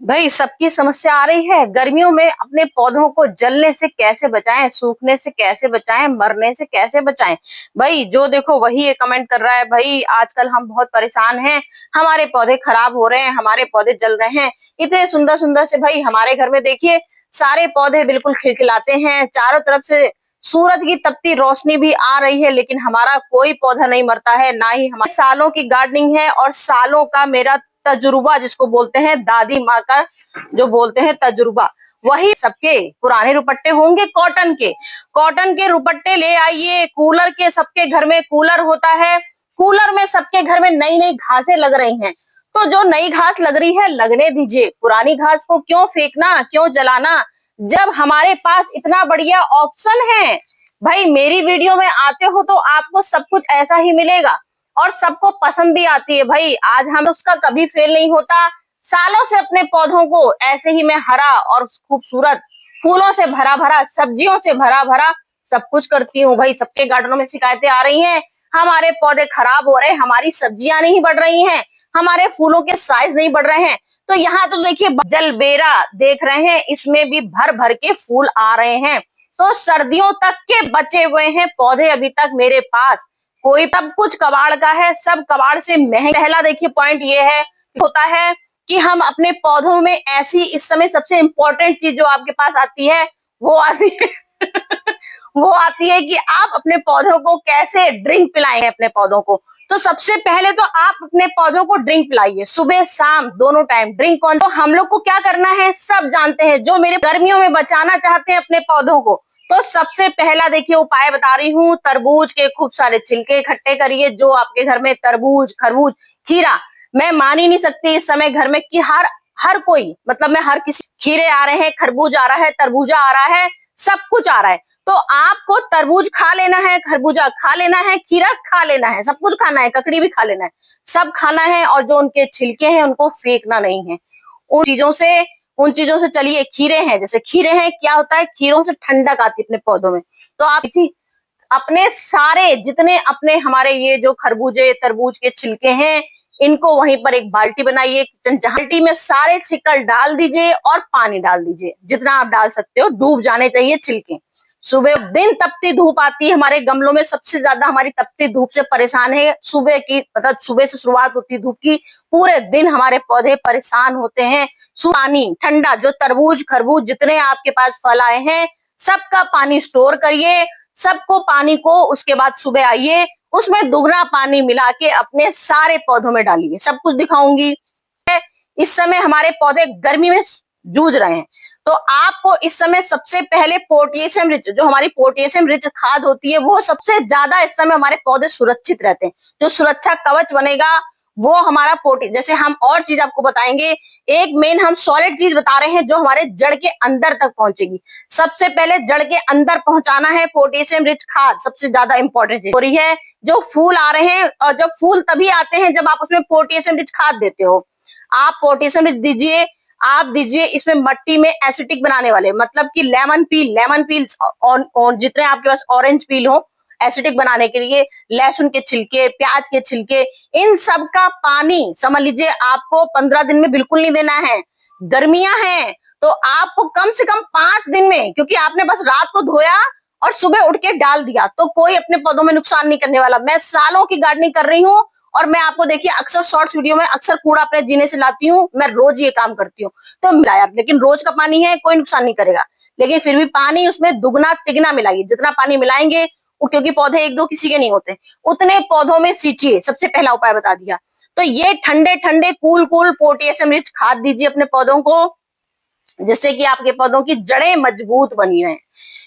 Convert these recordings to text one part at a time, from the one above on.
भाई सबकी समस्या आ रही है गर्मियों में। अपने पौधों को जलने से कैसे बचाएं, सूखने से कैसे बचाएं, मरने से कैसे बचाएं। भाई जो देखो वही ये कमेंट कर रहा है, भाई आजकल हम बहुत परेशान हैं, हमारे पौधे खराब हो रहे हैं, हमारे पौधे जल रहे हैं। इतने सुंदर सुंदर से भाई हमारे घर में देखिए सारे पौधे बिल्कुल खिलखिलाते हैं, चारों तरफ से सूरज की तपती रोशनी भी आ रही है, लेकिन हमारा कोई पौधा नहीं मरता है। ना ही हमारे सालों की गार्डनिंग है और सालों का मेरा तजुर्बा, जिसको बोलते हैं दादी माँ का जो बोलते हैं तजुर्बा, वही सबके पुराने रुपट्टे होंगे कॉटन के। कॉटन के रुपट्टे ले आइए, कूलर के सबके घर में कूलर होता है, कूलर में सबके घर में नई नई घासें लग रही हैं। तो जो नई घास लग रही है लगने दीजिए, पुरानी घास को क्यों फेंकना, क्यों जलाना, जब हमारे पास इतना बढ़िया ऑप्शन है। भाई मेरी वीडियो में आते हो तो आपको सब कुछ ऐसा ही मिलेगा और सबको पसंद भी आती है। भाई आज हम उसका कभी फेल नहीं होता। सालों से अपने पौधों को ऐसे ही मैं हरा और खूबसूरत फूलों से भरा भरा, सब्जियों से भरा भरा सब कुछ करती हूँ। भाई सबके गार्डनों में शिकायतें आ रही हैं, हमारे पौधे खराब हो रहे हैं, हमारी सब्जियां नहीं बढ़ रही हैं, हमारे फूलों के साइज नहीं बढ़ रहे हैं। तो यहाँ तो देखिए जलबेरा देख रहे हैं, इसमें भी भर भर के फूल आ रहे हैं। तो सर्दियों तक के बचे हुए हैं पौधे अभी तक मेरे पास। कोई सब कुछ कबाड़ का है, सब कबाड़ से महंगा। पहला देखिए पॉइंट ये है होता है कि हम अपने पौधों में ऐसी इस समय सबसे इंपॉर्टेंट चीज जो आपके पास आती है वो आती है वो आती है कि आप अपने पौधों को कैसे ड्रिंक पिलाएंगे अपने पौधों को। तो सबसे पहले तो आप अपने पौधों को ड्रिंक पिलाइए, सुबह शाम दोनों टाइम ड्रिंक। कौन तो हम लोग को क्या करना है सब जानते हैं, जो मेरे गर्मियों में बचाना चाहते हैं अपने पौधों को। तो सबसे पहला देखिए उपाय बता रही हूँ, तरबूज के खूब सारे छिलके इकट्ठे करिए। जो आपके घर में तरबूज, खरबूज, खीरा, मैं मान ही नहीं सकती इस समय घर में कि हर हर कोई, मतलब मैं हर किसी, खीरे आ रहे हैं, खरबूज आ रहा है, तरबूजा आ रहा है, सब कुछ आ रहा है। तो आपको तरबूज खा लेना है, खरबूजा खा लेना है, खीरा खा लेना है, सब कुछ खाना है, ककड़ी भी खा लेना है, सब खाना है। और जो उनके छिलके हैं उनको फेंकना नहीं है। उन चीजों से चलिए, खीरे हैं, जैसे खीरे हैं, क्या होता है खीरों से ठंडक आती है अपने पौधों में। तो आप अपने सारे जितने अपने हमारे ये जो खरबूजे तरबूज के छिलके हैं, इनको वहीं पर एक बाल्टी बनाइए, किचन बाल्टी में सारे छिकल डाल दीजिए और पानी डाल दीजिए, जितना आप डाल सकते हो, डूब जाने चाहिए छिलके। सुबह दिन तपती धूप आती है, हमारे गमलों में सबसे ज्यादा हमारी तपती धूप से परेशान है सुबह की, मतलब सुबह से शुरुआत होती है धूप की, पूरे दिन हमारे पौधे परेशान होते हैं। पानी ठंडा, जो तरबूज खरबूज जितने आपके पास फल आए हैं सबका पानी स्टोर करिए, सबको पानी को उसके बाद सुबह आइए, उसमें दुगना पानी मिला के अपने सारे पौधों में डालिए। सब कुछ दिखाऊंगी। इस समय हमारे पौधे गर्मी में जूझ रहे हैं, तो आपको इस समय सबसे पहले पोटेशियम रिच, जो हमारी पोटेशियम रिच खाद होती है, वो सबसे ज्यादा इस समय हमारे पौधे सुरक्षित रहते हैं। जो सुरक्षा कवच बनेगा वो हमारा जैसे हम और चीज आपको बताएंगे, एक मेन हम सॉलिड चीज बता रहे हैं जो हमारे जड़ के अंदर तक पहुंचेगी। सबसे पहले जड़ के अंदर पहुंचाना है पोटेशियम रिच खाद, सबसे ज्यादा इंपॉर्टेंट चीज हो रही है। जो फूल आ रहे हैं, और जब फूल तभी आते हैं जब आप उसमें पोटेशियम रिच खाद देते हो। आप पोटेशियम रिच दीजिए, आप दीजिए इसमें मट्टी में एसिटिक बनाने वाले, मतलब कि लेमन पील और जितने आपके पास ऑरेंज पील हो एसिडिक बनाने के लिए, लहसुन के छिलके, प्याज के छिलके, इन सब का पानी समझ लीजिए आपको 15 दिन में बिल्कुल नहीं देना है। गर्मियां हैं तो आपको कम से कम 5 दिन में, क्योंकि आपने बस रात को धोया और सुबह उठ के डाल दिया तो कोई अपने पौधों में नुकसान नहीं करने वाला। मैं सालों की गार्डनिंग कर रही हूँ और मैं आपको देखिए अक्सर शॉर्ट्स वीडियो में अक्सर कूड़ा अपने जीने से लाती हूँ, मैं रोज ये काम करती हूँ। तो मिलाया, लेकिन रोज का पानी है, कोई नुकसान नहीं करेगा, लेकिन फिर भी पानी उसमें दुगना तिगना मिलाइए। जितना पानी मिलाएंगे वो, क्योंकि पौधे एक दो किसी के नहीं होते, उतने पौधों में सींचिए। सबसे पहला उपाय बता दिया। तो ये ठंडे ठंडे कूल कूल पोटेशियम रिच खाद दीजिए अपने पौधों को, जिससे कि आपके पौधों की जड़ें मजबूत बनी रहें।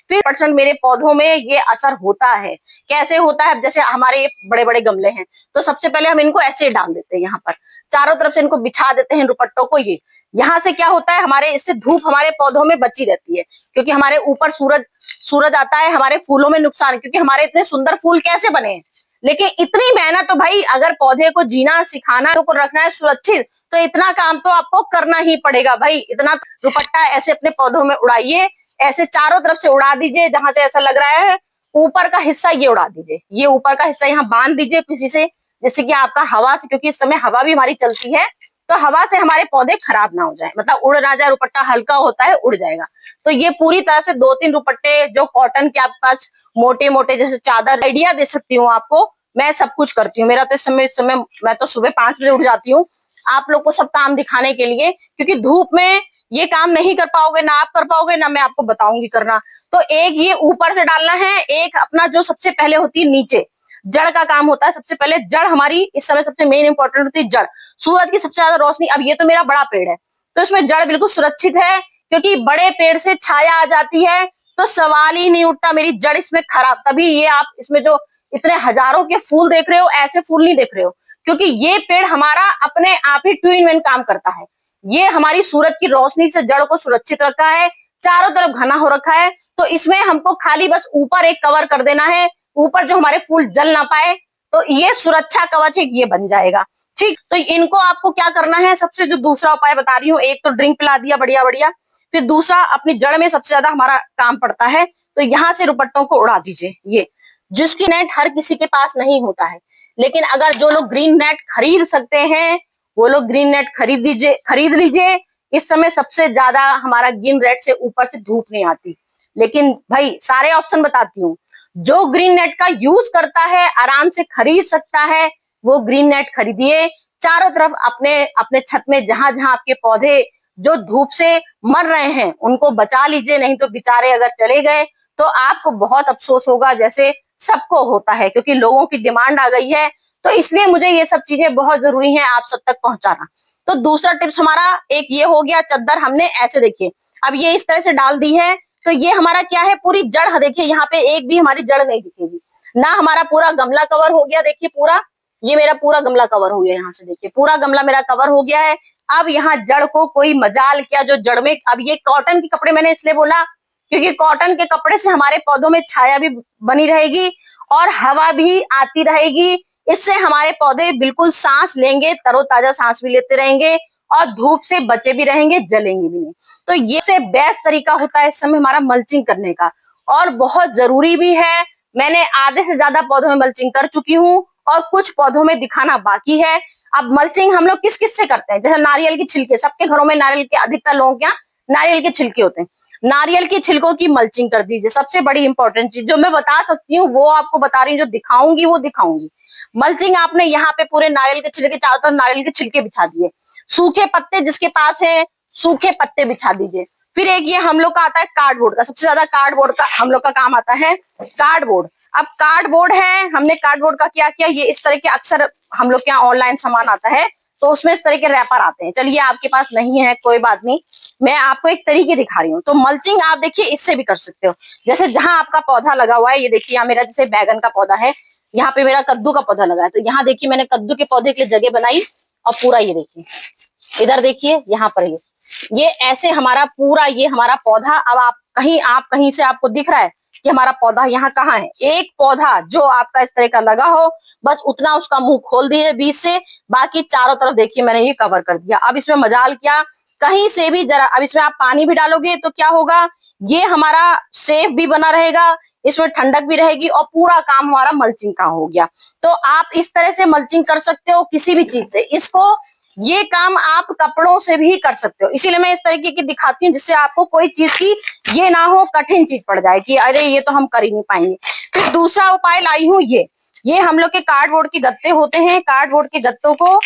फिर परसेंट मेरे पौधों में ये असर होता है। कैसे होता है, जैसे हमारे ये बड़े बड़े गमले हैं, तो सबसे पहले हम इनको ऐसे डाल देते हैं, यहाँ पर चारों तरफ से इनको बिछा देते हैं दुपट्टों को। ये यहाँ से क्या होता है, हमारे इससे धूप हमारे पौधों में बची रहती है, क्योंकि हमारे ऊपर सूरज सूरज आता है, हमारे फूलों में नुकसान, क्योंकि हमारे इतने सुंदर फूल कैसे बने हैं। लेकिन इतनी मेहनत तो भाई, अगर पौधे को जीना सिखाना, को रखना है सुरक्षित, तो इतना काम तो आपको करना ही पड़ेगा भाई। इतना दुपट्टा ऐसे अपने पौधों में उड़ाइए, ऐसे चारों तरफ से उड़ा दीजिए, जहां से ऐसा लग रहा है ऊपर का हिस्सा ये उड़ा दीजिए, ये ऊपर का हिस्सा यहाँ बांध दीजिए किसी से, जैसे कि आपका हवा से, क्योंकि इस समय हवा भी हमारी चलती है, तो हवा से हमारे पौधे खराब ना हो जाए, मतलब उड़ ना जाए, दुपट्टा हल्का होता है उड़ जाएगा। तो ये पूरी तरह से 2-3 दुपट्टे जो कॉटन के आपके पास मोटे मोटे जैसे चादर, आइडिया दे सकती हूँ आपको, मैं सब कुछ करती हूँ। मेरा तो इस समय मैं तो सुबह 5 बजे उठ जाती हूँ आप लोग को सब काम दिखाने के लिए, क्योंकि धूप में ये काम नहीं कर पाओगे, ना आप कर पाओगे ना मैं आपको बताऊंगी करना। तो एक ये ऊपर से डालना है, एक अपना जो सबसे पहले होती है नीचे जड़ का काम होता है। सबसे पहले जड़ हमारी इस समय सबसे मेन इंपॉर्टेंट होती है जड़, सूरज की सबसे ज्यादा रोशनी। अब ये तो मेरा बड़ा पेड़ है तो इसमें जड़ बिल्कुल सुरक्षित है, क्योंकि बड़े पेड़ से छाया आ जाती है तो सवाल ही नहीं उठता मेरी जड़ इसमें खराब। तभी ये आप इसमें जो इतने हजारों के फूल देख रहे हो, ऐसे फूल नहीं देख रहे हो, क्योंकि ये पेड़ हमारा अपने आप ही 2 in 1 काम करता है। ये हमारी सूरज की रोशनी से जड़ को सुरक्षित रखा है, चारों तरफ घना हो रखा है, तो इसमें हमको खाली बस ऊपर एक कवर कर देना है, ऊपर जो हमारे फूल जल ना पाए, तो ये सुरक्षा कवच एक ये बन जाएगा। ठीक, तो इनको आपको क्या करना है, सबसे जो दूसरा उपाय बता रही हूँ, एक तो ड्रिंक पिला दिया बढ़िया बढ़िया, फिर दूसरा अपनी जड़ में सबसे ज्यादा हमारा काम पड़ता है, तो यहाँ से दुपट्टों को उड़ा दीजिए। ये जिसकी नेट हर किसी के पास नहीं होता है, लेकिन अगर जो लोग ग्रीन नेट खरीद सकते हैं वो लोग ग्रीन नेट खरीद लीजिए। इस समय सबसे ज्यादा हमारा ग्रीन नेट से ऊपर से धूप नहीं आती। लेकिन भाई सारे ऑप्शन बताती हूँ, जो ग्रीन नेट का यूज करता है आराम से खरीद सकता है वो ग्रीन नेट खरीदिए। चारों तरफ अपने अपने छत में जहां जहां आपके पौधे जो धूप से मर रहे हैं उनको बचा लीजिए, नहीं तो बेचारे अगर चले गए तो आपको बहुत अफसोस होगा, जैसे सबको होता है, क्योंकि लोगों की डिमांड आ गई है। तो इसलिए मुझे ये सब चीजें बहुत जरूरी हैं आप सब तक पहुंचाना। तो दूसरा टिप्स हमारा एक ये हो गया, चद्दर हमने ऐसे देखिए अब ये इस तरह से डाल दी है, तो ये हमारा क्या है, पूरी जड़ देखिए, यहाँ पे एक भी हमारी जड़ नहीं दिखेगी ना। हमारा पूरा गमला कवर हो गया, देखिए पूरा, ये मेरा पूरा गमला कवर हो गया, यहाँ से देखिए पूरा गमला मेरा कवर हो गया है। अब यहाँ जड़ को कोई मजाल क्या, जो जड़ में, अब ये कॉटन के कपड़े मैंने इसलिए बोला क्योंकि कॉटन के कपड़े से हमारे पौधों में छाया भी बनी रहेगी और हवा भी आती रहेगी। इससे हमारे पौधे बिल्कुल सांस लेंगे, तरोताजा सांस भी लेते रहेंगे और धूप से बचे भी रहेंगे, जलेंगे भी नहीं। तो ये से बेस्ट तरीका होता है इस समय हमारा मल्चिंग करने का, और बहुत जरूरी भी है। मैंने आधे से ज्यादा पौधों में मल्चिंग कर चुकी हूँ और कुछ पौधों में दिखाना बाकी है। अब मल्चिंग हम लोग किस किस से करते हैं, जैसे नारियल की छिलके, सबके घरों में नारियल के, अधिकतर लोगों के यहाँ नारियल के छिलके होते हैं, नारियल के छिलकों की मल्चिंग कर दीजिए। सबसे बड़ी इंपॉर्टेंट चीज जो मैं बता सकती हूँ वो आपको बता रही हूँ, जो दिखाऊंगी वो दिखाऊंगी। मल्चिंग आपने यहाँ पे पूरे नारियल के छिलके, चारों तरफ नारियल के छिलके बिछा दिए, सूखे पत्ते जिसके पास है सूखे पत्ते बिछा दीजिए। फिर एक ये हम लोग का आता है कार्डबोर्ड का, सबसे ज्यादा कार्डबोर्ड का हम लोग का काम आता है, कार्डबोर्ड। अब कार्डबोर्ड है, हमने कार्डबोर्ड का क्या किया, ये इस तरह के अक्सर हम लोग के यहाँ ऑनलाइन सामान आता है तो उसमें इस तरह के रैपर आते हैं। चलिए आपके पास नहीं है कोई बात नहीं, मैं आपको एक तरीके दिखा रही हूँ। तो मल्चिंग आप देखिए इससे भी कर सकते हो, जैसे जहां आपका पौधा लगा हुआ है, ये देखिए यहाँ मेरा जैसे बैगन का पौधा है, यहाँ पे मेरा कद्दू का पौधा लगा है, तो यहाँ देखिए मैंने कद्दू के पौधे के लिए जगह बनाई और पूरा ये देखिए इधर देखिए यहाँ पर ये ऐसे हमारा पूरा ये हमारा पौधा। अब आप कहीं से आपको दिख रहा है कि हमारा पौधा यहाँ कहाँ है, एक पौधा जो आपका इस तरह का लगा हो बस उतना उसका मुंह खोल दिए बीच से, बाकी चारों तरफ देखिए मैंने ये कवर कर दिया। अब इसमें मजाल क्या, कहीं से भी जरा, अब इसमें आप पानी भी डालोगे तो क्या होगा, ये हमारा सेफ भी बना रहेगा, इसमें ठंडक भी रहेगी और पूरा काम हमारा मल्चिंग का हो गया। तो आप इस तरह से मल्चिंग कर सकते हो किसी भी चीज से, इसको ये काम आप कपड़ों से भी कर सकते हो। इसीलिए मैं इस तरीके की दिखाती हूँ जिससे आपको कोई चीज की ये ना हो, कठिन चीज पड़ जाए कि अरे ये तो हम कर ही नहीं पाएंगे। फिर दूसरा उपाय लाई हूँ, ये हम लोग के कार्डबोर्ड के गत्ते होते हैं, कार्डबोर्ड के गत्तों को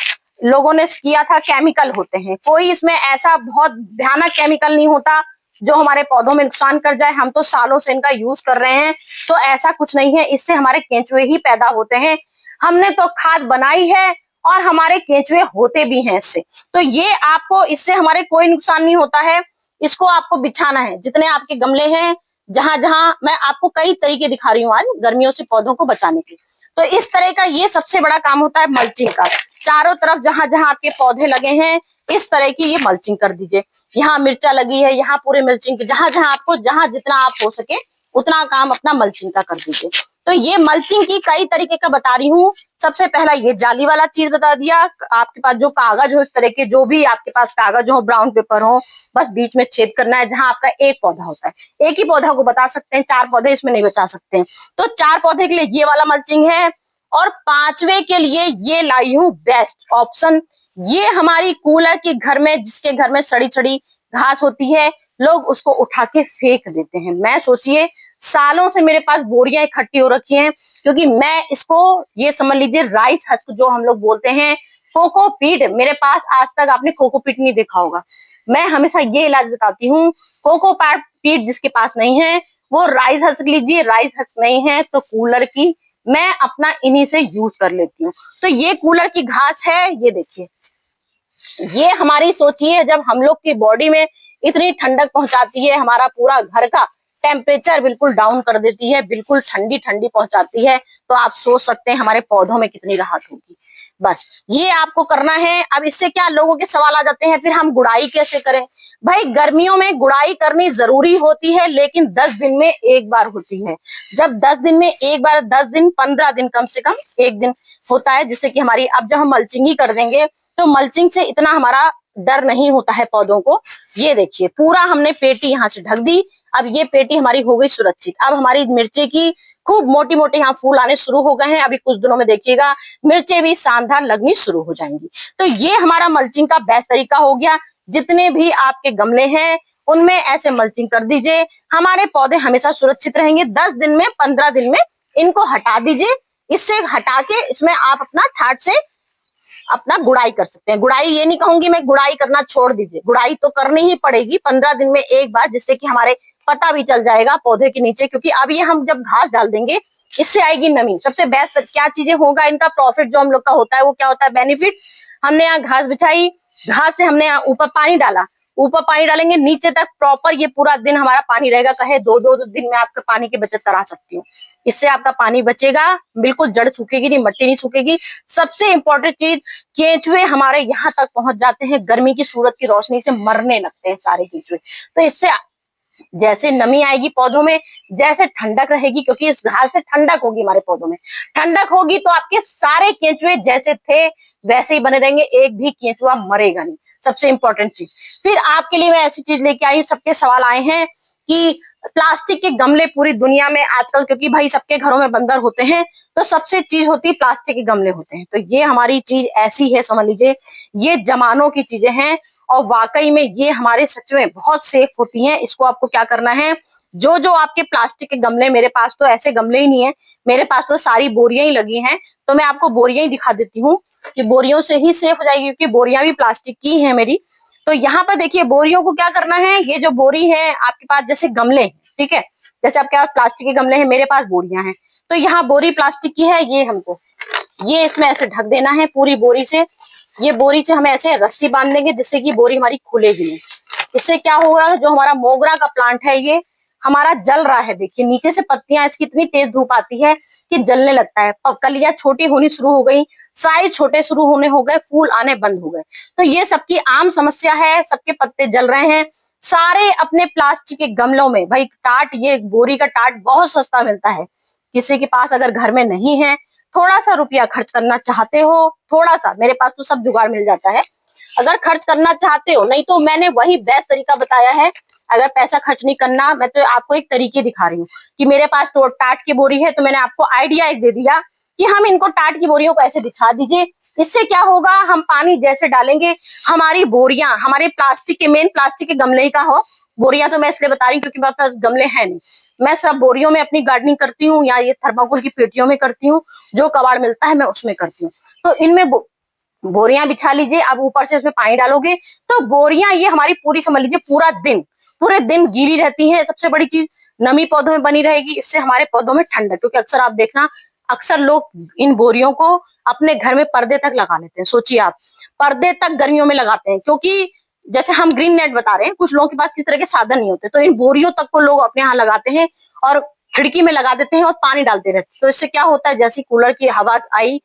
लोगों ने किया था, केमिकल होते हैं, कोई इसमें ऐसा बहुत भयानक केमिकल नहीं होता जो हमारे पौधों में नुकसान कर जाए। हम तो सालों से इनका यूज कर रहे हैं, तो ऐसा कुछ नहीं है, इससे हमारे केंचुए ही पैदा होते हैं। हमने तो खाद बनाई है और हमारे केंचुए होते भी हैं इससे, तो ये आपको, इससे हमारे कोई नुकसान नहीं होता है। इसको आपको बिछाना है, जितने आपके गमले हैं, जहां जहां, मैं आपको कई तरीके दिखा रही हूँ आज गर्मियों से पौधों को बचाने के। तो इस तरह का ये सबसे बड़ा काम होता है मल्चिंग का। चारों तरफ जहां जहां आपके पौधे लगे हैं इस तरह की ये मल्चिंग कर दीजिए। यहाँ मिर्चा लगी है, यहाँ पूरे मल्चिंग, जहां जहां आपको, जहां जितना आप हो सके उतना काम अपना मल्चिंग का कर दीजिए। तो ये मल्चिंग की कई तरीके का बता रही हूँ। सबसे पहला ये जाली वाला चीज बता दिया, आपके पास जो कागज हो, इस तरह के जो भी आपके पास कागज हो, ब्राउन पेपर हो, बस बीच में छेद करना है जहां आपका एक पौधा होता है। एक ही पौधा को बता सकते हैं, 4 पौधे इसमें नहीं बचा सकते हैं, तो 4 पौधे के लिए ये वाला मल्चिंग है। और 5वें के लिए ये लाई हूँ बेस्ट ऑप्शन, ये हमारी कूलर के घर में, जिसके घर में सड़ी सड़ी घास होती है, लोग उसको उठा के फेंक देते हैं। मैं सोचिए सालों से मेरे पास बोरियां इकट्ठी हो रखी हैं, क्योंकि मैं इसको, ये समझ लीजिए राइस हस्क जो हम लोग बोलते हैं, कोकोपीट, मेरे पास आज तक आपने कोकोपीट नहीं देखा होगा। मैं हमेशा ये इलाज बताती हूँ, कोकोपीट जिसके पास नहीं है वो राइस हस्क लीजिए, राइस हस्क नहीं है तो कूलर की मैं अपना इन्हीं से यूज कर लेती हूँ। तो ये कूलर की घास है, ये देखिए, ये हमारी सोचिए जब हम लोग की बॉडी में इतनी ठंडक पहुंचाती है, हमारा पूरा घर का टेम्परेचर बिल्कुल डाउन कर देती है, बिल्कुल ठंडी ठंडी पहुंचाती है, तो आप सोच सकते हैं हमारे पौधों में कितनी राहत होगी। बस ये आपको करना है। अब इससे क्या लोगों के सवाल आ जाते हैं, फिर हम गुड़ाई कैसे करें? भाई गर्मियों में गुड़ाई करनी जरूरी होती है, लेकिन 10 दिन में एक बार होती है। जब 10 दिन में एक बार, 10 दिन 15 दिन कम से कम एक दिन होता है, जिससे कि हमारी, अब जब हम मल्चिंग ही कर देंगे तो मल्चिंग से इतना हमारा डर नहीं होता है पौधों को। ये देखिए पूरा हमने पेटी यहाँ से ढक दी, अब ये पेटी हमारी हो गई सुरक्षित। अब हमारी मिर्ची की खूब मोटी मोटी यहाँ फूल आने शुरू हो गए हैं, अभी कुछ दिनों में देखिएगा मिर्चें भी शानदार लगनी शुरू हो जाएंगी। तो ये हमारा मल्चिंग का बेस्ट तरीका हो गया। जितने भी आपके गमले हैं उनमें ऐसे मल्चिंग कर दीजिए, हमारे पौधे हमेशा सुरक्षित रहेंगे। 10 दिन में 15 दिन में इनको हटा दीजिए, इससे हटा के इसमें आप अपना ठाट से अपना गुड़ाई कर सकते हैं। गुड़ाई ये नहीं कहूंगी मैं गुड़ाई करना छोड़ दीजिए, गुड़ाई तो करनी ही पड़ेगी 15 दिन में एक बार, जिससे कि हमारे पता भी चल जाएगा पौधे के नीचे, क्योंकि अब ये हम जब घास डाल देंगे इससे आएगी नमी। सबसे बेस्ट क्या चीजें होगा, इनका प्रॉफिट जो हम लोग का होता है वो क्या होता है, बेनिफिट। हमने यहाँ घास बिछाई, घास से हमने यहाँ ऊपर पानी डाला, ऊपर पानी डालेंगे नीचे तक प्रॉपर, ये पूरा दिन हमारा पानी रहेगा। कहे दो दिन में आपका पानी की बचत करा सकती हूँ। इससे आपका पानी बचेगा, बिल्कुल जड़ सूखेगी नहीं, मिट्टी नहीं सूखेगी। सबसे इंपॉर्टेंट चीज, केंचुए हमारे यहाँ तक पहुंच जाते हैं, गर्मी की सूरज की रोशनी से मरने लगते हैं सारे केंचुए। तो इससे जैसे नमी आएगी पौधों में, जैसे ठंडक रहेगी, क्योंकि इस घास से ठंडक होगी, हमारे पौधों में ठंडक होगी, तो आपके सारे केंचुए जैसे थे वैसे ही बने रहेंगे, एक भी केंचुआ मरेगा नहीं। सबसे इंपॉर्टेंट चीज। फिर आपके लिए मैं ऐसी चीज लेके आई, सबके सवाल आए हैं कि प्लास्टिक के गमले पूरी दुनिया में आजकल, क्योंकि भाई सबके घरों में बंदर होते हैं, तो सबसे चीज होती है प्लास्टिक के गमले होते हैं। तो ये हमारी चीज ऐसी है, समझ लीजिए ये जमानों की चीजें हैं, और वाकई में ये हमारे सच में बहुत सेफ होती हैं। इसको आपको क्या करना है, जो जो आपके प्लास्टिक के गमले, मेरे पास तो ऐसे गमले ही नहीं है, मेरे पास तो सारी बोरियां ही लगी हैं, तो मैं आपको बोरियां ही दिखा देती हूँ कि बोरियों से ही सेफ हो जाएगी, क्योंकि बोरियां भी प्लास्टिक की है मेरी। तो यहाँ पर देखिए बोरियों को क्या करना है, ये जो बोरी है आपके पास, जैसे गमले, ठीक है, जैसे आपके पास प्लास्टिक के गमले हैं, मेरे पास बोरियां हैं, तो यहाँ बोरी प्लास्टिक की है, ये हमको ये इसमें ऐसे ढक देना है पूरी बोरी से। ये बोरी से हमें ऐसे रस्सी बांध देंगे, जिससे कि बोरी हमारी खुलेगी नहीं। इससे क्या होगा, जो हमारा मोगरा का प्लांट है ये हमारा जल रहा है, देखिए नीचे से पत्तियां, इसकी इतनी तेज धूप आती है कि जलने लगता है, कलियां छोटी होनी शुरू हो गई, साइज छोटे शुरू होने हो गए, फूल आने बंद हो गए। तो ये सबकी आम समस्या है, सबके पत्ते जल रहे हैं। सारे अपने प्लास्टिक के गमलों में, भाई टाट, ये बोरी का टाट बहुत सस्ता मिलता है, किसी के पास अगर घर में नहीं है, थोड़ा सा रुपया खर्च करना चाहते हो, थोड़ा सा, मेरे पास तो सब जुगाड़ मिल जाता है, अगर खर्च करना चाहते हो, नहीं तो मैंने वही बेस्ट तरीका बताया है। अगर पैसा खर्च नहीं करना, मैं तो आपको एक तरीके दिखा रही हूँ कि मेरे पास तो टाट की बोरी है, तो मैंने आपको आइडिया एक दे दिया कि हम इनको टाट की बोरियों को ऐसे बिछा दीजिए। इससे क्या होगा, हम पानी जैसे डालेंगे, हमारी बोरियां, हमारे प्लास्टिक के, मेन प्लास्टिक के गमले ही का हो, बोरियां तो मैं इसलिए बता रही हूँ क्योंकि मेरे पास गमले हैं नहीं, मैं सब बोरियों में अपनी गार्डनिंग करती हूँ, या ये थर्माकोल की पेटियों में करती हूँ, जो कबाड़ मिलता है मैं उसमें करती हूँ। तो इनमें बोरियां बिछा लीजिए, अब ऊपर से उसमें पानी डालोगे तो बोरियां ये हमारी पूरी, समझ लीजिए पूरे दिन गीली रहती हैं। सबसे बड़ी चीज, नमी पौधों में बनी रहेगी, इससे हमारे पौधों में ठंडक, क्योंकि अक्सर आप देखना, अक्सर लोग इन बोरियों को अपने घर में पर्दे तक लगा लेते हैं। सोचिए आप, पर्दे तक गर्मियों में लगाते हैं, क्योंकि जैसे हम ग्रीन नेट बता रहे हैं, कुछ लोगों के पास किस तरह के साधन नहीं होते, तो इन बोरियों तक को लोग अपने यहाँ लगाते हैं और खिड़की में लगा देते हैं और पानी डालते रहते हैं। तो इससे क्या होता है, जैसी कूलर की हवा आई,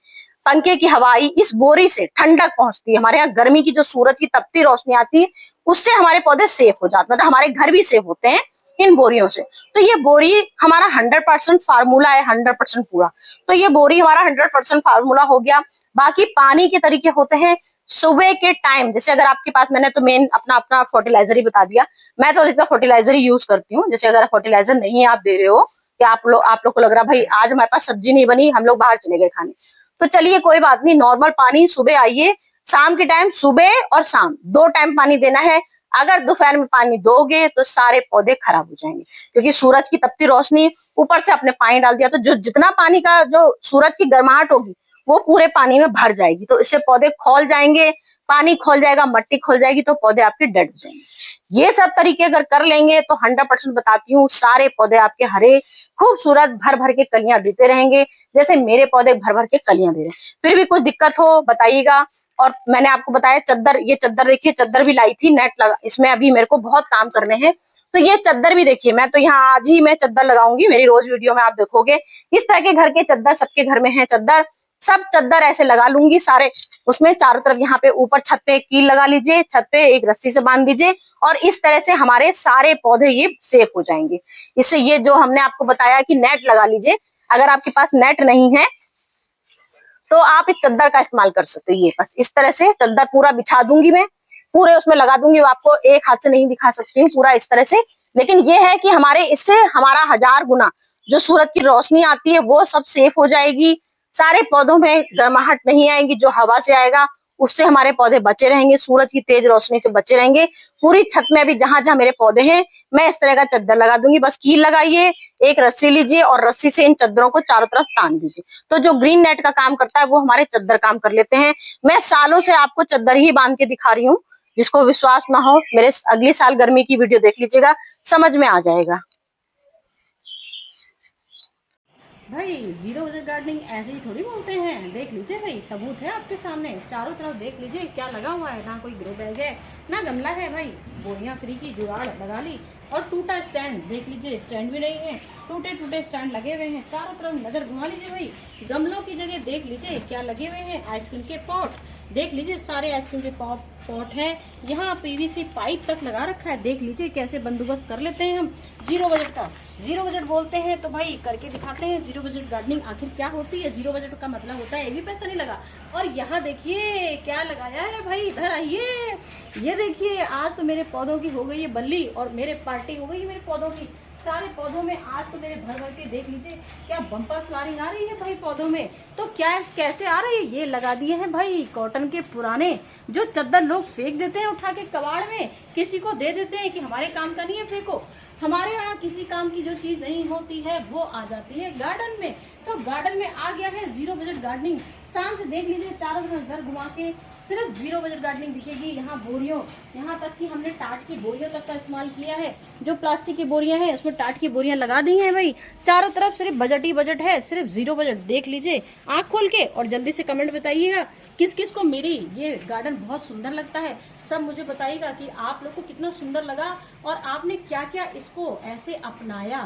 पंखे की हवा आई, इस बोरी से ठंडक पहुंचती है, हमारे यहाँ गर्मी की जो सूरज की तपती रोशनी आती है, उससे हमारे पौधे सेफ हो जाते हैं, मतलब हमारे घर भी सेफ होते हैं इन बोरियों से। तो ये बोरी हमारा 100% फार्मूला है, 100% पूरा। तो ये बोरी हमारा 100% फार्मूला हो गया। बाकी पानी के तरीके होते हैं, सुबह के टाइम, जैसे अगर आपके पास, मैंने तो मेन अपना फर्टिलाइजर ही बता दिया, मैं तो अधिकतर फर्टिलाइजर ही यूज करती हूँ। जैसे अगर फर्टिलाइजर नहीं आप दे रहे हो, कि आप लोग को लग रहा भाई आज हमारे पास सब्जी नहीं बनी, हम लोग बाहर चले गए खाने, तो चलिए कोई बात नहीं, नॉर्मल पानी सुबह आइए, शाम के टाइम, सुबह और शाम 2 टाइम पानी देना है। अगर दोपहर में पानी दोगे तो सारे पौधे खराब हो जाएंगे, क्योंकि सूरज की तपती रोशनी, ऊपर से आपने पानी डाल दिया तो जो जितना पानी का जो सूरज की गर्माहट होगी वो पूरे पानी में भर जाएगी, तो इससे पौधे खौल जाएंगे, पानी खौल जाएगा, मट्टी खौल जाएगी, तो पौधे आपके डेड हो जाएंगे। ये सब तरीके अगर कर लेंगे तो 100% बताती हूँ सारे पौधे आपके हरे खूबसूरत भर भर के कलियां देते रहेंगे, जैसे मेरे पौधे भर भर के कलियां दे रहे हैं। फिर भी कुछ दिक्कत हो बताइएगा। और मैंने आपको बताया चद्दर, ये चद्दर देखिए, चद्दर भी लाई थी, नेट लगा, इसमें अभी मेरे को बहुत काम करने हैं। तो ये चद्दर भी देखिए, मैं तो यहाँ आज ही मैं चद्दर लगाऊंगी, मेरी रोज वीडियो में आप देखोगे इस तरह के घर के चद्दर, सबके घर में है चद्दर, सब चद्दर ऐसे लगा लूंगी सारे। उसमें चारों तरफ यहाँ पे ऊपर छत पे एक कील लगा लीजिए, छत पे एक रस्सी से बांध दीजिए, और इस तरह से हमारे सारे पौधे ये सेफ हो जाएंगे। इससे ये जो हमने आपको बताया कि नेट लगा लीजिए, अगर आपके पास नेट नहीं है तो आप इस चद्दर का इस्तेमाल कर सकते हो। ये बस इस तरह से चद्दर पूरा बिछा दूंगी मैं, पूरे उसमें लगा दूंगी, आपको एक हाथ से नहीं दिखा सकती हूँ पूरा इस तरह से, लेकिन ये है कि हमारे इससे हमारा 1000 गुना जो सूरज की रोशनी आती है वो सब सेफ हो जाएगी, सारे पौधों में गर्माहट नहीं आएगी, जो हवा से आएगा उससे हमारे पौधे बचे रहेंगे, सूरज की तेज रोशनी से बचे रहेंगे। पूरी छत में अभी जहां जहां मेरे पौधे हैं मैं इस तरह का चद्दर लगा दूंगी, बस कील लगाइए, एक रस्सी लीजिए और रस्सी से इन चद्दरों को चारों तरफ तान दीजिए। तो जो ग्रीन नेट का काम करता है वो हमारे चद्दर काम कर लेते हैं। मैं सालों से आपको चद्दर ही बांध के दिखा रही हूँ, जिसको विश्वास ना हो मेरे अगली साल गर्मी की वीडियो देख लीजिएगा, समझ में आ जाएगा। भाई जीरो बजट गार्डनिंग ऐसे ही थोड़ी बोलते हैं, देख लीजिए भाई, सबूत है आपके सामने, चारों तरफ देख लीजिए क्या लगा हुआ है, ना कोई ग्रो बैग है ना गमला है भाई, बोरियां फ्री की जुगाड़ लगा ली, और टूटा स्टैंड देख लीजिए, स्टैंड भी नहीं है, टूटे टूटे स्टैंड लगे हुए हैं, चारों तरफ नजर घुमा लीजिए भाई, गमलों की जगह देख लीजिए क्या लगे हुए हैं, आइसक्रीम के पॉट देख लीजिए, सारे आइसक्रीम के पॉट है, यहाँ पीवीसी पाइप तक लगा रखा है, देख लीजिए कैसे बंदोबस्त कर लेते हैं हम जीरो बजट का। जीरो बजट बोलते हैं तो भाई करके दिखाते हैं जीरो बजट गार्डनिंग आखिर क्या होती है। जीरो बजट का मतलब होता है एक भी पैसा नहीं लगा। और यहाँ देखिए क्या लगाया है भाई, इधर आइए, ये देखिए आज तो मेरे पौधों की हो गई है बल्ली, और मेरे पार्टी हो गई है मेरे पौधों की, सारे पौधों में आज तो मेरे भर भर के देख लीजिए क्या बम्पर फ्लावरिंग आ रही है भाई पौधों में। तो क्या कैसे आ रही है, ये लगा दिए हैं भाई कॉटन के पुराने जो चद्दर लोग फेंक देते हैं उठा के कबाड़ में, किसी को दे देते हैं कि हमारे काम का नहीं है फेंको। हमारे यहाँ किसी काम की जो चीज नहीं होती है वो आ जाती है गार्डन में। तो गार्डन में आ गया है जीरो बजट गार्डनिंग। शाम से देख लीजिए चारों तरफ नजर घुमा के सिर्फ जीरो बजट गार्डनिंग दिखेगी। यहाँ बोरियों, यहाँ तक कि हमने टाट की बोरियों तक का इस्तेमाल किया है, जो प्लास्टिक की बोरियां हैं उसमें टाट की बोरियां लगा दी हैं भाई। चारों तरफ सिर्फ बजट ही बजट है, सिर्फ जीरो बजट। देख लीजिए आंख खोल के, और जल्दी से कमेंट बताइएगा किस किस को मेरी ये गार्डन बहुत सुंदर लगता है। सब मुझे बताइएगा कि आप लोग को कितना सुंदर लगा और आपने क्या क्या इसको ऐसे अपनाया।